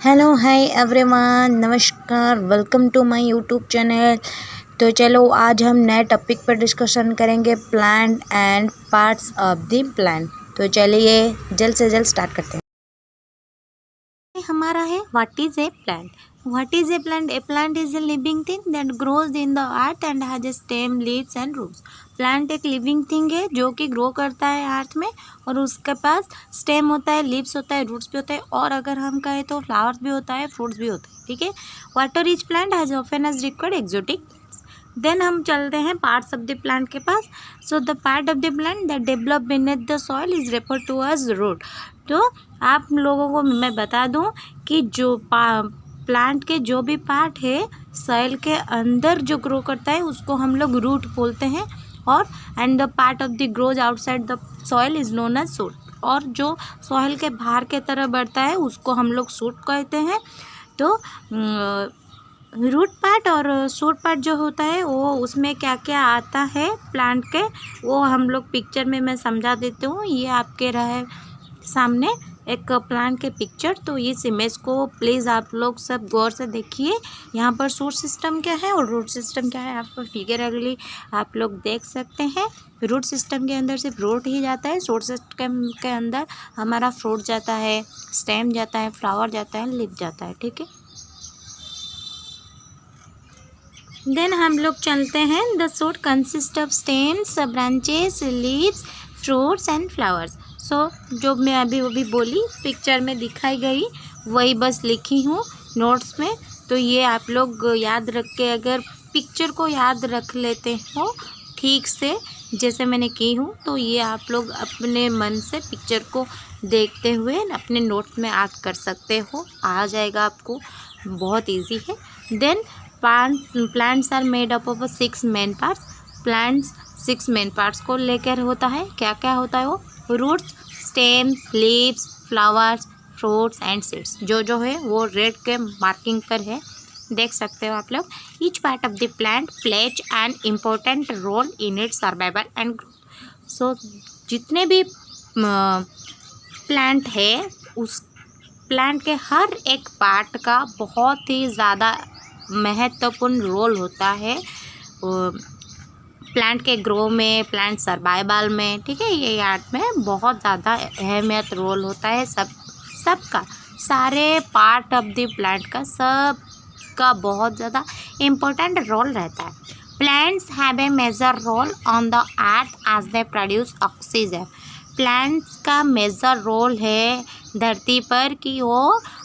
Hello hi everyone, नमस्कार, welcome to my YouTube channel. तो चलो आज हम नए टॉपिक पर डिस्कशन करेंगे, plant and parts of the plant. तो चलिए जल्द से जल्द स्टार्ट करते हैं। हमारा है what is a plant. What is a plant? A plant is a living thing that grows in the earth and has a stem, leaves and roots. Plant एक लिविंग थिंग है जो कि ग्रो करता है अर्थ में, और उसके पास स्टेम होता है, लीव्स होता है, रूट्स भी होता है, और अगर हम कहें तो फ्लावर्स भी होता है, फ्रूट्स भी होता है। ठीक है। Water rich plant has often as required exotic. Then हम चलते हैं पार्ट्स ऑफ द प्लांट के पास। So the part of the plant that develop beneath the soil is refer to as root. तो आप लोगों को मैं बता दूं कि जो प्लांट के जो भी पार्ट है सॉइल के अंदर जो ग्रो करता है उसको हम लोग रूट बोलते हैं, और and the part of the grows outside the soil is known as shoot. और जो सॉइल के बाहर के तरह बढ़ता है उसको हम लोग शूट कहते हैं। तो रूट पार्ट और शूट पार्ट जो होता है वो उसमें क्या क्या आता है प्लांट के, वो हम लोग पिक्चर में मैं समझा देती हूँ। ये आपके रहे सामने एक प्लांट के पिक्चर, तो इस इमेज को प्लीज़ आप लोग सब गौर से देखिए। यहाँ पर शूट सिस्टम क्या है और रूट सिस्टम क्या है आपको फिगरली आप लोग देख सकते हैं। रूट सिस्टम के अंदर सिर्फ रूट ही जाता है, शूट सिस्टम के अंदर हमारा फ्रूट जाता है, स्टेम जाता है, फ्लावर जाता है, लीफ जाता है। ठीक है। देन हम लोग चलते हैं, the shoot consist of stems, branches, leaves, fruits and flowers. So जो मैं अभी बोली पिक्चर में दिखाई गई वही बस लिखी हूँ नोट्स में। तो ये आप लोग याद रख के अगर पिक्चर को याद रख लेते हो ठीक से जैसे मैंने की हूँ, तो ये आप लोग अपने मन से पिक्चर को देखते हुए अपने नोट्स में ऐड कर सकते हो, आ जाएगा आपको, बहुत इजी है। Then plants are made up of 6 main parts. Plants 6 main parts को लेकर होता है। क्या क्या होता है वो? Roots, stems, leaves, flowers, fruits and seeds. जो है वो रेड के मार्किंग पर है, देख सकते हो आप लोग। Each part of the plant plays an important role in its survival and growth. So जितने भी प्लांट है उस प्लांट के हर एक पार्ट का बहुत ही ज़्यादा महत्वपूर्ण रोल होता है प्लांट के ग्रो में, प्लांट सर्वाइवल में। ठीक है, ये याद में बहुत ज़्यादा अहमियत रोल होता है सबका, सारे पार्ट ऑफ द प्लांट का सबका बहुत ज़्यादा इम्पोर्टेंट रोल रहता है। Plants have a major role on the earth as they produce oxygen. Plants का मेजर रोल है धरती पर कि वो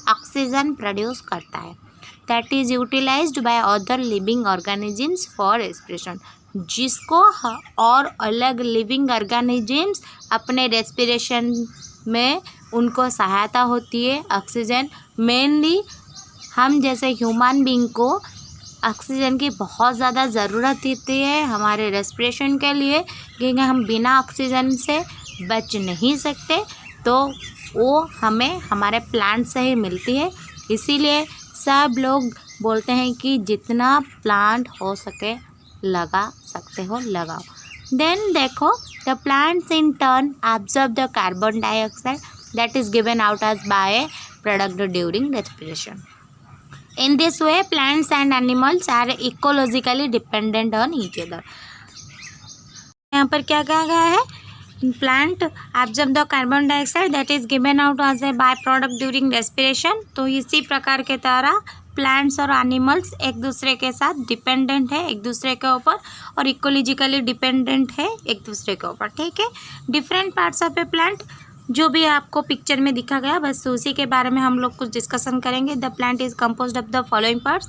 ऑक्सीजन प्रोड्यूस करता है, that is utilised by other living organisms for respiration. जिसको और अलग लिविंग ऑर्गेनिजम्स अपने रेस्पिरेशन में उनको सहायता होती है ऑक्सीजन। मेनली हम जैसे ह्यूमन बीइंग को ऑक्सीजन की बहुत ज़्यादा ज़रूरत होती है हमारे रेस्पिरेशन के लिए, क्योंकि हम बिना ऑक्सीजन से बच नहीं सकते, तो वो हमें हमारे प्लांट से ही मिलती है। इसीलिए सब लोग बोलते हैं कि जितना प्लांट हो सके लगा सकते हो लगाओ। देन देखो, the plants in turn absorb the carbon dioxide that is given out as by product during respiration. In this way plants and animals are ecologically dependent on each other. यहाँ पर क्या कहा गया है? Plant absorb the carbon dioxide that is given out as a by product during respiration. तो इसी प्रकार के तरह प्लांट्स और एनिमल्स एक दूसरे के साथ डिपेंडेंट है एक दूसरे के ऊपर, और इकोलॉजिकली डिपेंडेंट है एक दूसरे के ऊपर। ठीक है। Different parts of A plant जो भी आपको पिक्चर में दिखा गया बस उसी के बारे में हम लोग कुछ डिस्कशन करेंगे। The plant is composed of the following parts.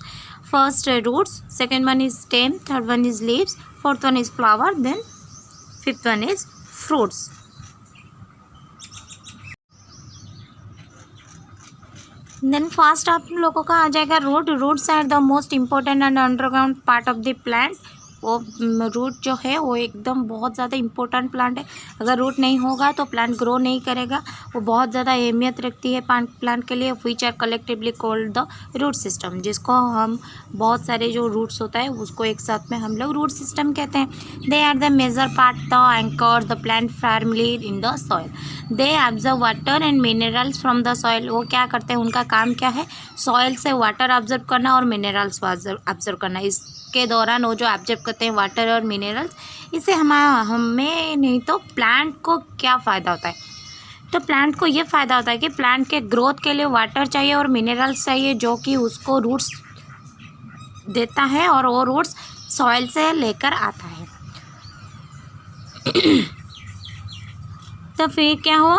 First roots, second one is stem, third one is leaves, fourth one is flower, then fifth one is fruits. Then first आप लोगों का आ जाएगा root. Roots are the most important and underground part of the plant. वो root जो है वो एकदम बहुत ज़्यादा इम्पोर्टेंट प्लांट है। अगर रूट नहीं होगा तो प्लांट ग्रो नहीं करेगा। वो बहुत ज़्यादा अहमियत रखती है प्लांट के लिए। Which are collectively called the root system, जिसको हम बहुत सारे जो रूट्स होता है उसको एक साथ में हम लोग रूट सिस्टम कहते हैं। They are the major part the anchor the plant firmly in the soil. They observe water and minerals from the soil. वो क्या करते हैं, उनका काम क्या है, सॉइल से वाटर ऑब्जर्व करना और मिनरल्स ऑब्जर्व करना। इसके दौरान वो जो ऑब्जर्व करते हैं वाटर और मिनरल्स, इससे हमें नहीं तो प्लांट को क्या फ़ायदा होता है, तो प्लांट को ये फ़ायदा होता है कि प्लांट के ग्रोथ के लिए वाटर चाहिए और मिनरल्स चाहिए, जो कि उसको रूट्स देता है और वो रूट्स सॉइल से लेकर आता है। तो फिर क्या हुआ,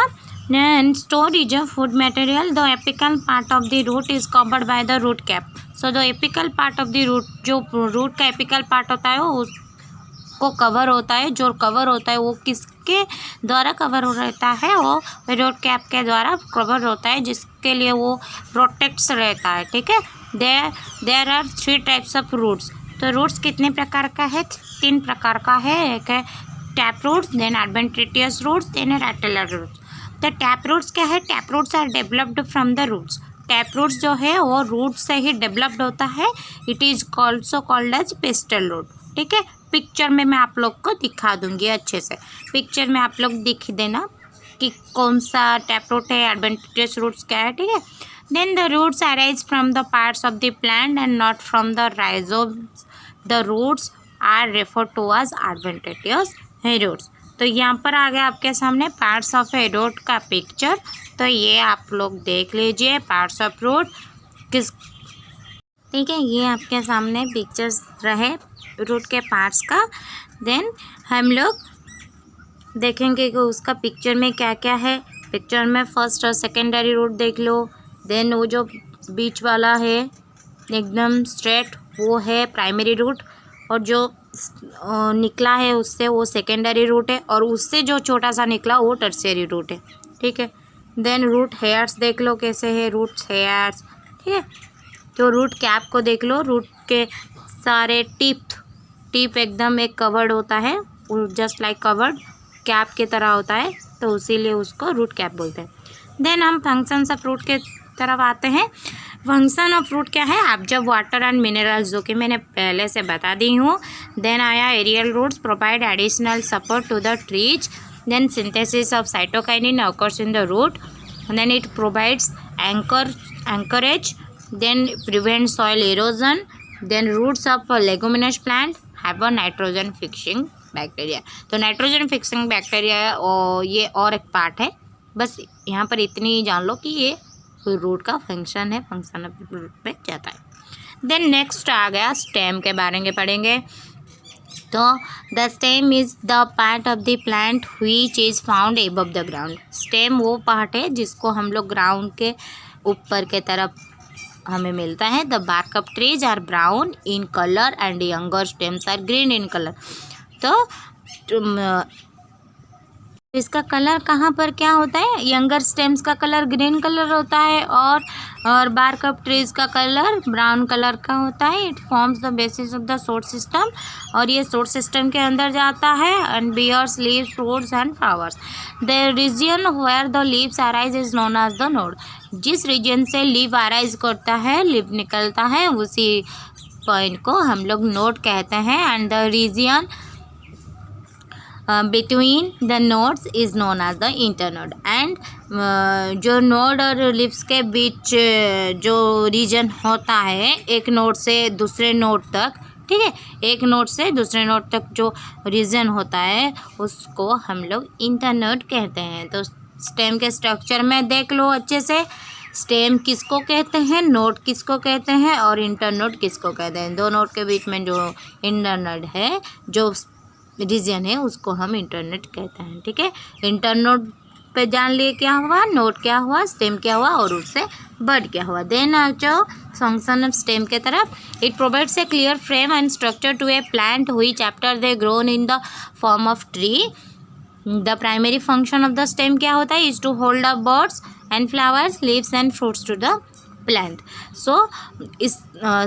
storage of food material, the apical part of the root is covered by the root cap. So the apical part of the root, जो रूट का एपिकल पार्ट होता है वो उसको कवर होता है, जो कवर होता है वो किसके द्वारा कवर हो रहता है, वो रूट कैप के द्वारा कवर होता है, जिसके लिए वो प्रोटेक्ट्स रहता है। ठीक है, there are 3 types of roots. तो रूट्स कितने प्रकार का है, 3 प्रकार का है। एक है tap roots, then adventitious roots, then reticular roots. तो टैप रूट्स क्या है, tap roots are developed from the roots. Tap roots जो है वो रूट से ही डेवलप्ड होता है। It is also called as pestle root. ठीक है, पिक्चर में मैं आप लोग को दिखा दूंगी अच्छे से। पिक्चर में आप लोग दिख देना कि कौन सा टैप रूट है, एडवेंटिशियस रूट्स क्या है। ठीक है, then the roots arise from the parts of the plant and not from the rhizomes. The roots are refer to as adventitious roots. तो यहाँ पर आ गया आपके सामने पार्ट्स ऑफ ए रूट का पिक्चर। तो ये आप लोग देख लीजिए पार्ट्स ऑफ रूट किस। ठीक है, ये आपके सामने पिक्चर्स रहे रूट के पार्ट्स का। देन हम लोग देखेंगे कि उसका पिक्चर में क्या क्या है। पिक्चर में फर्स्ट और सेकेंडरी रूट देख लो। देन वो जो बीच वाला है एकदम स्ट्रेट वो है प्राइमरी रूट, और जो निकला है उससे वो सेकेंडरी रूट है, और उससे जो छोटा सा निकला वो टर्शियरी रूट है। ठीक है, देन रूट हेयर्स देख लो कैसे है रूट हेयर्स। ठीक है, तो रूट कैप को देख लो, रूट के सारे टिप एकदम एक कवर्ड होता है, जस्ट लाइक कवर्ड कैप की तरह होता है, तो इसीलिए उसको रूट कैप बोलते हैं। देन हम फंक्शंस ऑफ रूट के तरफ आते हैं। फंक्शन ऑफ रूट क्या है, ऑब्जर्व वाटर एंड मिनरल्स, जो कि मैंने पहले से बता दी हूँ। देन आया aerial roots provide additional support to the trees. Then synthesis of cytokinin occurs in the root, and then it provides anchorage, then prevents soil erosion. Then roots of a leguminous plant have a nitrogen fixing bacteria. तो nitrogen fixing bacteria ये और एक part है। बस यहाँ पर इतनी ही जान लो कि ये रूट का फंक्शन है, फंक्शन ऑफ रूट पे जाता है। देन नेक्स्ट आ गया स्टेम के बारे में पढ़ेंगे। तो the stem is the part of the plant which is found above the ground. Stem वो पार्ट है जिसको हम लोग ग्राउंड के ऊपर के तरफ हमें मिलता है। The bark of trees are brown in colour and younger stems are green in colour. तो इसका कलर कहाँ पर क्या होता है, यंगर स्टेम्स का कलर ग्रीन कलर होता है और बार्क ऑफ ट्रीज का कलर ब्राउन कलर का होता है। It forms the basis of the shoot system, और ये शूट सिस्टम के अंदर जाता है and bears leaves fruits and flowers. The region where the leaves arise is known as the node. जिस रीजन से लीव अराइज करता है, लीव निकलता है, उसी पॉइंट को हम लोग नोड कहते हैं। And the region between the nodes is known as the internode. And जो नोड और लिप्स के बीच जो रीजन होता है एक नोड से दूसरे नोड तक, ठीक है, एक नोड से दूसरे नोड तक जो रीजन होता है उसको हम लोग इंटरनोड कहते हैं। तो स्टेम के स्ट्रक्चर में देख लो अच्छे से, स्टेम किसको कहते हैं, नोड किसको कहते हैं और इंटरनोड किसको कहते हैं। दो नोड के बीच में जो इंटरनोड है, जो रीजन है, उसको हम इंटरनोड कहते हैं। ठीक है, इंटरनोड पे जान लिए क्या हुआ, नोड क्या हुआ, स्टेम क्या हुआ और उससे बड क्या हुआ। देन जो फंक्शन ऑफ स्टेम के तरफ, it provides a clear frame and structure to a plant which after they grown in the form of tree. The primary function of the stem क्या होता है, is to hold up birds and flowers, leaves and fruits to the plant. So इस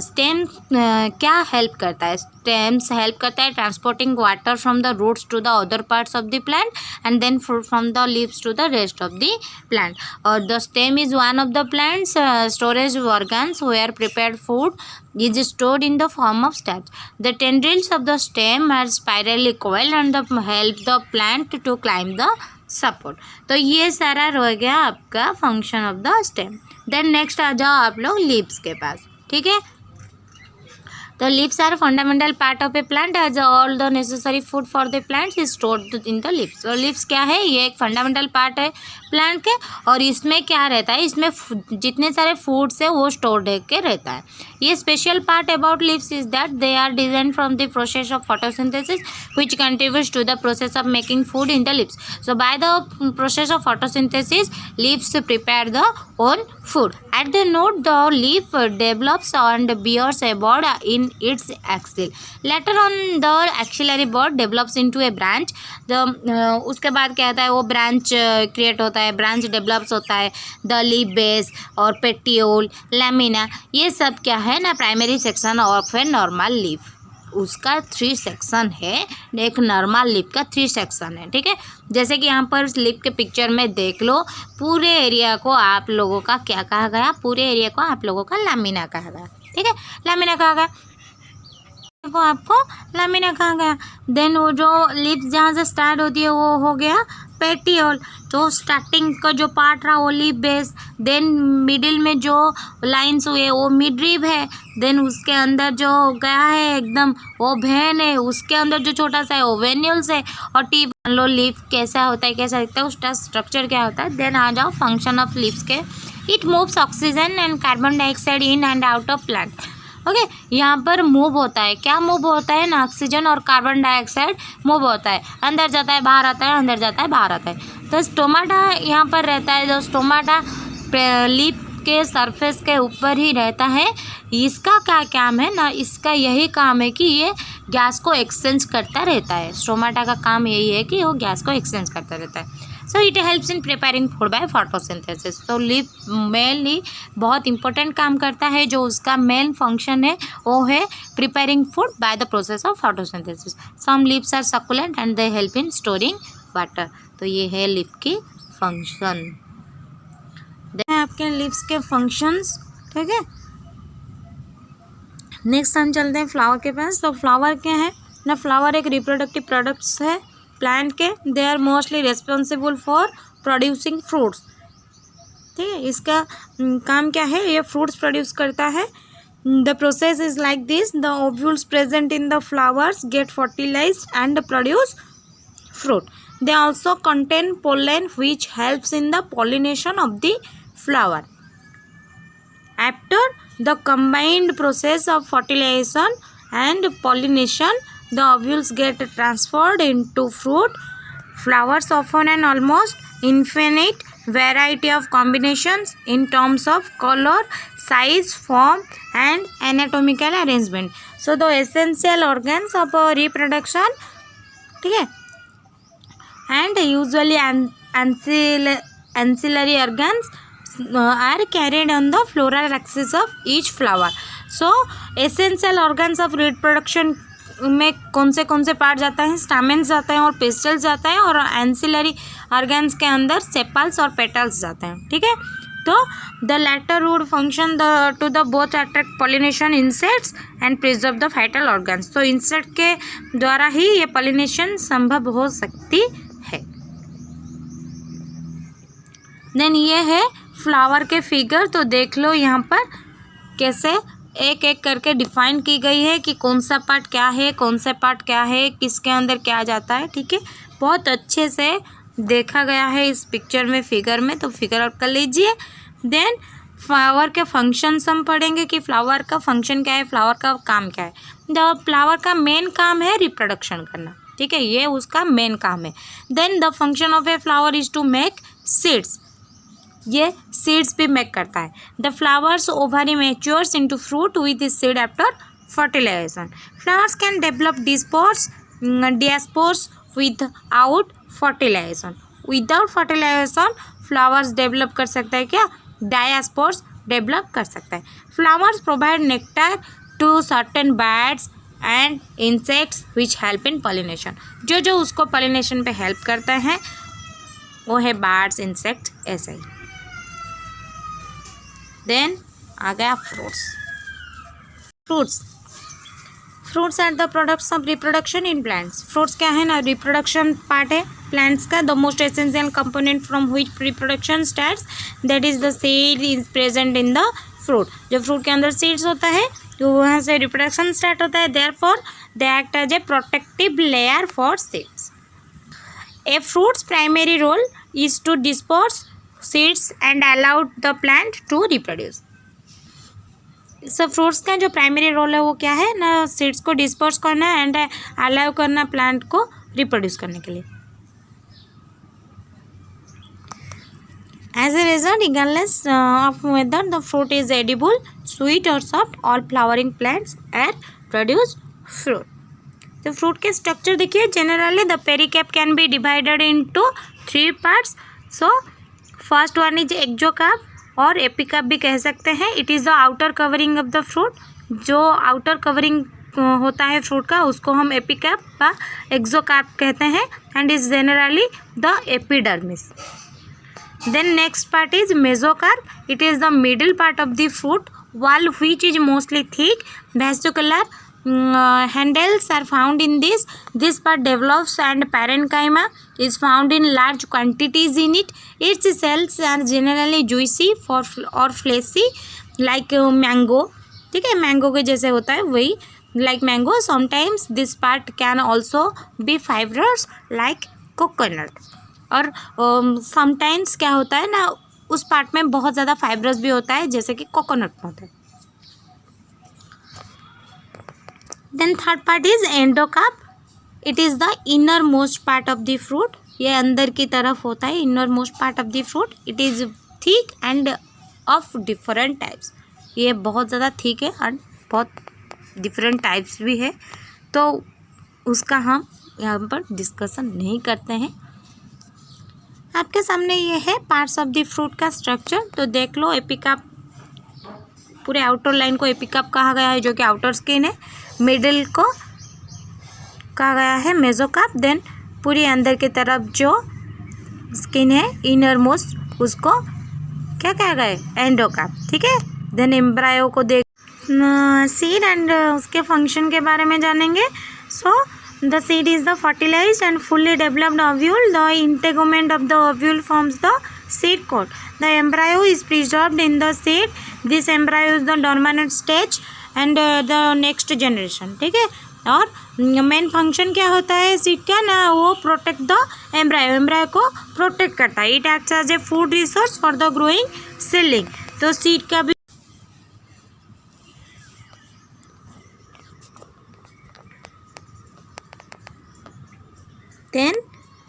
stem क्या help करता है, stems help करता है transporting water from the roots to the other parts of the plant and then from the leaves to the rest of the plant. और the stem is one of the plant's storage organs where prepared food is stored in the form of starch. The tendrils of the stem are spirally coiled and help the plant to climb the support. तो ये सारा रह गया आपका function of the stem. Then next आ जाओ आप लोग लीव्स के पास, ठीक है। The leaves are a fundamental part of a plant as all the necessary food for the plant is stored in the leaves. और leaves क्या है, ये एक फंडामेंटल पार्ट है प्लांट के, और इसमें क्या रहता है, इसमें जितने सारे फूड्स है वो स्टोर्ड के रहता है। ये special part about leaves is that they are design from the process of photosynthesis which contributes to the process of making food in the leaves. So by the process of photosynthesis leaves prepare the own food. At the node, the leaf develops and bears a bud in its axil. Later on, the axillary bud develops into a branch. उसके बाद क्या होता है, वो branch create होता है, branch develops होता है। द लीफ बेस और पेटियोल, लैमिना, ये सब क्या है ना, primary section of a normal leaf. उसका 3 सेक्शन है, एक नॉर्मल लीफ का 3 सेक्शन है, ठीक है। जैसे कि यहाँ पर लीफ के पिक्चर में देख लो, पूरे एरिया को आप लोगों का क्या कहा गया, पूरे एरिया को आप लोगों का लैमिना कहा गया, ठीक है। लैमिना कहा गया को आपको लैमिना कहा गया। देन वो जो लीफ जहाँ से स्टार्ट होती है वो हो गया पेटियोल, तो स्टार्टिंग का जो पार्ट रहा वो लीफ बेस। देन मिडिल में जो लाइंस हुए वो मिड रिब है। देन उसके अंदर जो गया है एकदम वो वेन है, उसके अंदर जो छोटा सा है वो वेन्यूल्स है। और टीप लो लीफ कैसा होता है, कैसा दिखता है, उसका स्ट्रक्चर क्या होता है। देन आ जाओ फंक्शन ऑफ लीव्स के। It moves oxygen and carbon dioxide in and out of plant. Okay, यहाँ पर मूव होता है, क्या मूव होता है ना, ऑक्सीजन और कार्बन डाइऑक्साइड मूव होता है, अंदर जाता है बाहर आता है, अंदर जाता है बाहर आता है। तो स्टोमाटा यहाँ पर रहता है, जो स्टोमाटा लीफ के सरफेस के ऊपर ही रहता है। इसका क्या काम है ना, इसका यही काम है कि ये गैस को एक्सचेंज करता रहता है। स्टोमाटा का काम यही है कि वो गैस को एक्सचेंज करता रहता है। So it helps in preparing food by photosynthesis. तो लीफ मेनली बहुत इंपॉर्टेंट काम करता है, जो उसका मेन फंक्शन है वो है preparing food by the process of photosynthesis. Some leaves are succulent and they help in storing water. तो ये है लीफ की फंक्शन, आपके लीव्स के फंक्शंस, ठीक है। नेक्स्ट हम चलते हैं फ्लावर के पास। तो फ्लावर क्या है ना, फ्लावर एक रिप्रोडक्टिव प्रोडक्ट्स है प्लांट के। They are mostly responsible for producing fruits, ठीक है। इसका काम क्या है, ये फ्रूट्स प्रोड्यूस करता है। The process is like this, the ovules present in the flowers get fertilised and produce fruit. They also contain pollen which helps in the pollination of the flower. After the combined process of fertilization and pollination, the ovules get transferred into fruit. Flowers often and almost infinite variety of combinations in terms of color, size, form and anatomical arrangement. So the essential organs of reproduction, ठीक है, and usually ancillary organs are carried on the floral axis of each flower. So essential organs of reproduction में कौन से part जाता है, स्टामेन्स जाते हैं और पेस्टल्स जाता है, और एंसिलरी ऑर्गन्स के अंदर सेपल्स और पेटल्स जाते हैं, ठीक है। तो the latter would function to the both attract pollination insects and preserve the vital organs. तो इंसेक्ट के द्वारा ही ये पॉलिनेशन संभव हो सकती है। देन ये है फ्लावर के फिगर। तो देख लो यहाँ पर कैसे एक एक करके डिफाइन की गई है कि कौन सा पार्ट क्या है, कौन सा पार्ट क्या है, किसके अंदर क्या जाता है, ठीक है। बहुत अच्छे से देखा गया है इस पिक्चर में, फिगर में। तो फिगर आउट कर लीजिए। देन फ्लावर के फंक्शंस हम पढ़ेंगे कि फ्लावर का फंक्शन क्या है, फ्लावर का काम क्या है। द फ्लावर का मेन काम है रिप्रोडक्शन करना, ठीक है, ये उसका मेन काम है। Then the function of a flower is to make seeds, ये सीड्स भी मेक करता है। The flower's ovary matures into fruit with seed after fertilization. Flowers can develop diaspores without fertilization. Without fertilization flowers develop कर सकता है क्या, diaspores develop कर सकता है। Flowers provide nectar to certain birds and insects which help in pollination. जो जो उसको पॉलिनेशन पे हेल्प करता है वो है बर्ड्स, इंसेक्ट, ऐसे ही। देन आ गया fruits are the products of reproduction in plants. Fruits क्या है ना, रिप्रोडक्शन पार्ट है प्लांट्स का। The most essential component from which reproduction starts, that is the seed is present in the fruit. जब fruit के अंदर सीड्स होता है तो वहाँ से रिप्रोडक्शन स्टार्ट होता है। Therefore they act as a protective layer for seeds. A fruits primary role is to disperse seeds and allow the plant to reproduce. सब फ्रूट्स का जो प्राइमरी रोल है वो क्या है ना, सीड्स को डिस्पर्स करना एंड अलाउ करना प्लांट को रिप्रोड्यूस करने के लिए। As a result, regardless of whether the fruit is edible, sweet or soft, all flowering plants are produce fruit. तो फ्रूट के स्ट्रक्चर देखिए, generally the pericarp can be divided into 3 parts. So first one is exocarp और epicarp भी कह सकते हैं। It is the outer covering of the fruit. जो outer covering होता है फ्रूट का उसको हम एपिकार्प या एक्सोकार्प कहते हैं and is generally the epidermis. Then next part is mesocarp. It is the middle part of the fruit wall which is mostly thick. Vascular handles are found in this. This part develops and parenchyma is found in large quantities in it. Its cells are generally juicy or fleshy like mango. ठीक है, mango के जैसे होता है वही, like mango. Sometimes this part can also be fibrous like coconut. और sometimes क्या होता है ना, उस पार्ट में बहुत ज़्यादा फाइब्रस भी होता है जैसे कि कोकोनट में होता है। Then third part is endocarp. It is the inner most part of the fruit. ये अंदर की तरफ होता है, inner most part of the fruit. It is thick and of different types. ये बहुत ज़्यादा थिक है एंड बहुत डिफरेंट टाइप्स भी है, तो उसका हम यहाँ पर डिस्कशन नहीं करते हैं। आपके सामने ये है पार्ट्स ऑफ द फ्रूट का स्ट्रक्चर। तो देख लो, एपिकार्प, पूरे आउटर लाइन को एपिकार्प कहा गया है जो कि आउटर स्किन है। मिडिल को कहा गया है मेसोकार्प। देन पूरी अंदर की तरफ जो स्किन है इनर मोस्ट उसको क्या कहा गया है, एंडोकार्प। ठीक है। देन एम्ब्रायो को देख, सीड एंड उसके फंक्शन के बारे में जानेंगे। सो the seed is the fertilized and fully developed ovule. The integument of the ovule forms the seed coat. The embryo is preserved in the seed. This embryo is the dormant stage and the next generation. ठीक है। और main function क्या होता है seed का ना, वो protect the embryo को प्रोटेक्ट करता है। It acts as a food resource for the growing seedling. तो सीड का भी देन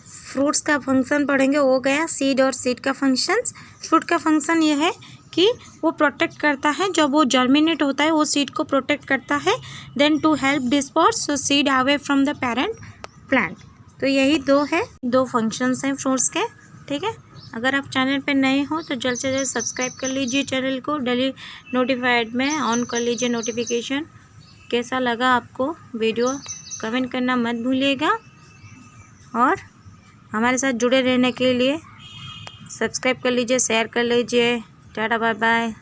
फ्रूट्स का फंक्शन पढ़ेंगे, वो गया सीड और सीड का फंक्शंस। फ्रूट का फंक्शन ये है कि वो प्रोटेक्ट करता है, जब वो जर्मिनेट होता है वो सीड को प्रोटेक्ट करता है। Then to help disperse seed away from the parent plant. तो यही दो फंक्शंस हैं फ्रूट्स के। ठीक है। अगर आप चैनल पे नए हो तो जल्द से जल्द सब्सक्राइब कर लीजिए चैनल को, डेली नोटिफाइड में ऑन कर लीजिए नोटिफिकेशन। कैसा लगा आपको वीडियो कमेंट करना मत भूलिएगा और हमारे साथ जुड़े रहने के लिए सब्सक्राइब कर लीजिए, शेयर कर लीजिए। Tata bye bye.